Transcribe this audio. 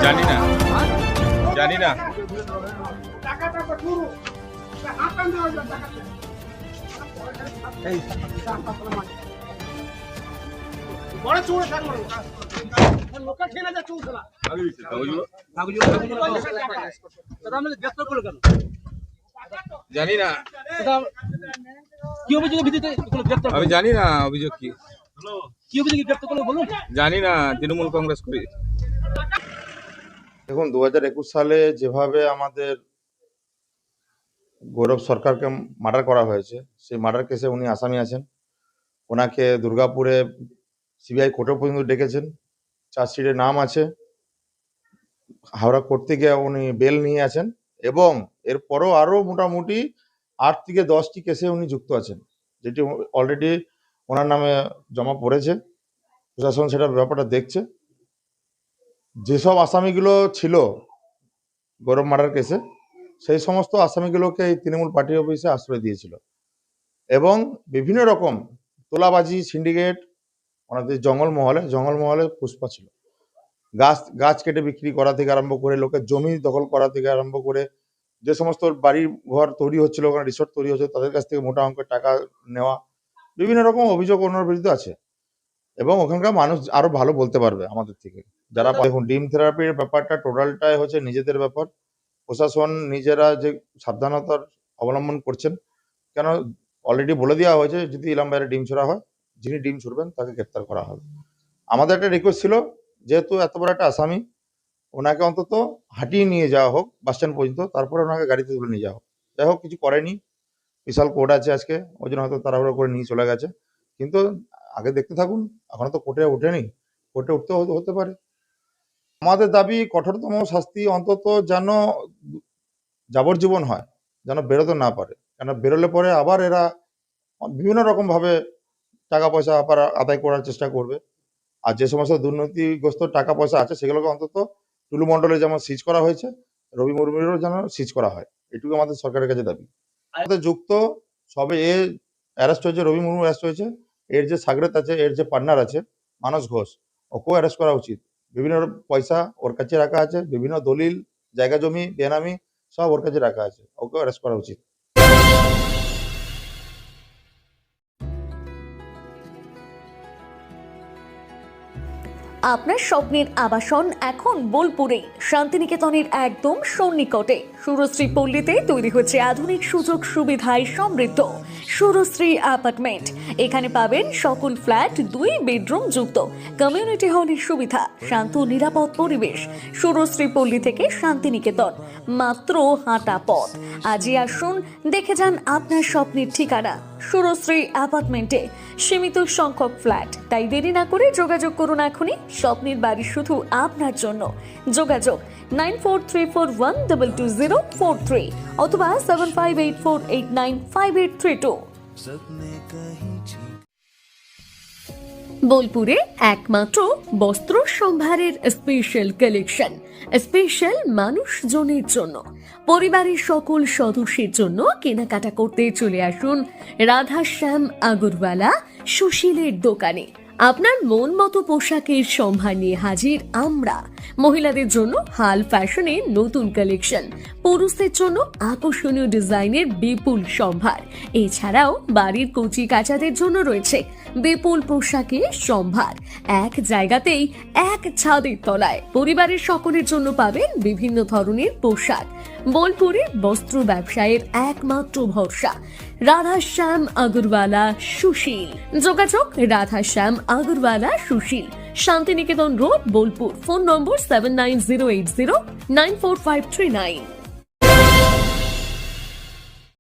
জানি না জানি না জানি না কি অভিযোগের ভিত্তিতে গ্রেফতার? আমি জানি না অভিযোগ কি কি অভিযোগে গ্রেফতার করলো বলুন। জানি না তৃণমূল কংগ্রেস করি। দেখুন 2021 সালে যেভাবে আমাদের গৌরব সরকারকে মার্ডার করা হয়েছে, সেই মার্ডার কেসে উনি আসামি আছেন। ওনাকে দুর্গাপুরে সিবিআই কোর্টে পর্যন্ত ডেকেছেন, চার্জশিটে নাম আছে। হাওড়া কোর্ট থেকে উনি বেল নিয়ে আছেন এবং এরপরও আরও মোটামুটি 8 থেকে 10টি কেসে উনি যুক্ত আছেন, যেটি অলরেডি ওনার নামে জমা পড়েছে। প্রশাসন সেটা ব্যাপারটা দেখছে। যেসব আসামিগুলো ছিল গৌরব মার্ডার কেসে, সেই সমস্ত আসামিগুলোকে এই তৃণমূল পার্টি অফিসে আশ্রয় দিয়েছিল এবং বিভিন্ন রকম তোলাবাজি সিন্ডিকেট ওনাদের জঙ্গলমহলে পুষ্পা ছিল। গাছ কেটে বিক্রি করা থেকে আরম্ভ করে লোকের জমি দখল করা থেকে আরম্ভ করে যে সমস্ত বাড়ি ঘর তৈরি হচ্ছিল, ওখানে রিসোর্ট তৈরি হচ্ছে, তাদের কাছ থেকে মোটা অঙ্কের টাকা নেওয়া, বিভিন্ন রকম অভিযোগ ওনার বিরুদ্ধে আছে এবং ওখানকার মানুষ আরো ভালো বলতে পারবে আমাদের থেকে। যারা দেখুন ডিম থেরাপির ব্যাপারটা টোটালটাই হচ্ছে নিজেদের ব্যাপার। প্রশাসন নিজেরা যে সাবধানতার অবলম্বন করছেন, কেন অলরেডি বলে দেওয়া হয়েছে যদি ইলাম বাইরে ডিম ছোড়া হয়, যিনি ডিম ছুড়বেন তাকে গ্রেপ্তার করা হবে। আমাদের একটা রিকোয়েস্ট ছিল, যেহেতু এত বড় একটা আসামি, ওনাকে অন্তত হাঁটিয়ে নিয়ে যাওয়া হোক বাস স্ট্যান্ড পর্যন্ত, তারপরে ওনাকে গাড়িতে তুলে নিয়ে যাওয়া হোক। যাই হোক, কিছু করেনি। বিশাল কোর্ট আছে আজকে, ওই জন্য হয়তো তাড়াহুড়ো করে নিয়ে চলে গেছে। কিন্তু আগে দেখতে থাকুন, এখনো তো কোর্টে ওঠেনি, কোর্টে উঠতে হতে পারে। আমাদের দাবি কঠোরতম শাস্তি, অন্তত যেন যাবজ্জীবন হয়, যেন বেরোতে না পারে। কেন বেরোলে পরে আবার এরা বিভিন্ন রকম ভাবে টাকা পয়সা আবার আদায় করার চেষ্টা করবে। আর যে সমস্ত দুর্নীতিগ্রস্ত টাকা পয়সা আছে সেগুলোকে অন্তত টুলু মণ্ডলে যেমন সিজ করা হয়েছে, রবি মুর্মুরও যেন সিজ করা হয়, এটুকু আমাদের সরকারের কাছে দাবি। আমাদের যুক্ত সবে অ্যারেস্ট হয়েছে, রবি মুর্মু অ্যারেস্ট হয়েছে, এর যে সাগরেত আছে, এর যে পার্টনার আছে মানস ঘোষ, ওকেও অ্যারেস্ট করা উচিত। বিভিন্ন পয়সা ওর কাছে রাখা আছে, বিভিন্ন দলিল জায়গা জমি বেনামি সব ওর কাছে রাখা আছে, ওকেও অ্যারেস্ট করা উচিত। আপনার স্বপ্নের আবাসন এখন বোলপুরে, শান্তিনিকেতনের একদম সন্নিকটে। সুরশ্রী পল্লীতে তৈরি হচ্ছে আধুনিক সুযোগ সুবিধায় সমৃদ্ধ সুরশ্রী অ্যাপার্টমেন্ট। এখানে পাবেন সকল ফ্ল্যাট 2 বেডরুম যুক্ত, কমিউনিটি হলের সুবিধা, শান্ত নিরাপদ পরিবেশ। সুরশ্রী পল্লী থেকে শান্তিনিকেতন মাত্র হাঁটা পথ। আজই আসুন, দেখে যান আপনার স্বপ্নের ঠিকানা সুরশ্রী অ্যাপার্টমেন্টে। সীমিত সংখ্যক ফ্ল্যাট, তাই দেরি না করে যোগাযোগ করুন এখনই। স্বপ্নের বাড়ি শুধু আপনার জন্য। যোগাযোগ 9434122043 অথবা 7584895832। বোলপুরে একমাত্র বস্ত্র সম্ভারের স্পেশাল কালেকশন, স্পেশাল মানুষজনের জন্য। পরিবারের সকল সদস্যের জন্য কেনাকাটা করতে চলে আসুন রাধাশ্যাম আগরওয়ালা সুশীলের দোকানে। আপনার মন মতো পোশাকের সম্ভার নিয়ে হাজির আমরা। মহিলাদের জন্য হাল ফ্যাশনে নতুন কালেকশন, পুরুষদের জন্য আকর্ষণীয় ডিজাইনের বিপুল সম্ভার। এছাড়াও বাড়ির কচি কাচাদের জন্য রয়েছে বিপুল পোশাকের সম্ভার। এক জায়গাতেই, এক ছাদের তলায় পরিবারের সকলের জন্য পাবেন বিভিন্ন ধরনের পোশাক। বোলপুরের বস্ত্র ব্যবসায়ের একমাত্র ভরসা রাধাশ্যাম আগরওয়ালা সুশীল। যোগাযোগ Radhashyam Agarwala Sushil, Shantiniketan road, Bolpur. Phone number 7908094539।